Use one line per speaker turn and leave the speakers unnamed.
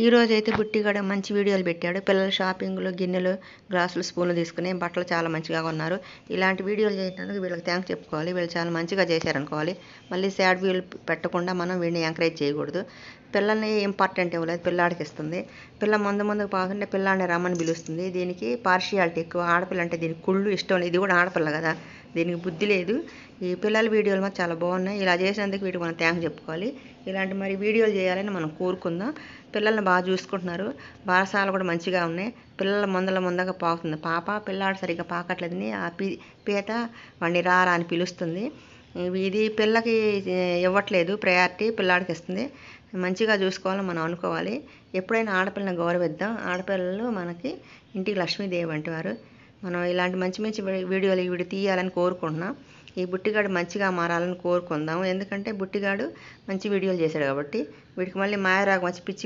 ఈరోజైతే బుట్టిగాడు మంచి వీడియోలు పెట్టాడు. పిల్లల షాపింగ్లు, గిన్నెలు, గ్లాసులు, స్పూన్లు తీసుకుని బట్టలు చాలా మంచిగా కొన్నారు. ఇలాంటి వీడియోలు చేసినందుకు వీళ్ళకి థ్యాంక్స్ చెప్పుకోవాలి. వీళ్ళు చాలా మంచిగా చేశారనుకోవాలి. మళ్ళీ సాడ్ వీడియోలు పెట్టకుండా మనం వీడిని ఎంకరేజ్ చేయకూడదు. పిల్లల్ని ఇంపార్టెంట్ ఇవ్వలేదు, పిల్లాడికి ఇస్తుంది. పిల్ల ముందుకు పోకుండా పిల్లాడిని రమ్మని పిలుస్తుంది. దీనికి పార్షియాలిటీ ఎక్కువ. ఆడపిల్ల అంటే దీనికి కుళ్ళు ఇష్టం లేదు. ఇది కూడా ఆడపిల్ల కదా, దీనికి బుద్ధి లేదు. ఈ పిల్లల వీడియోలు మాత్రం చాలా బాగున్నాయి. ఇలా చేసినందుకు వీటికి మనం థ్యాంక్స్ చెప్పుకోవాలి. ఇలాంటి మరి వీడియోలు చేయాలని మనం కోరుకుందాం. పిల్లల్ని బాగా చూసుకుంటున్నారు. బారసాలు కూడా మంచిగా ఉన్నాయి. పిల్లల ముందగా పాకుతుంది పాప. పిల్లాడు సరిగ్గా పాకట్లేదని ఆ పీత వాడిని రారా అని పిలుస్తుంది. ఇది పిల్లకి ఇవ్వట్లేదు, ప్రయారిటీ పిల్లాడికి ఇస్తుంది. మంచిగా చూసుకోవాలని మనం అనుకోవాలి. ఎప్పుడైనా ఆడపిల్లని గౌరవిద్దాం. ఆడపిల్లలు మనకి ఇంటికి లక్ష్మీదేవి వంటి వారు. మనం ఇలాంటి మంచి వీడియోలు వీడు తీయాలని కోరుకుంటున్నాం. ఈ బుట్టిగాడు మంచిగా మారాలని కోరుకుందాం. ఎందుకంటే బుట్టిగాడు మంచి వీడియోలు చేశాడు కాబట్టి. వీడికి మళ్ళీ మాయరాగం వచ్చి పిచ్చి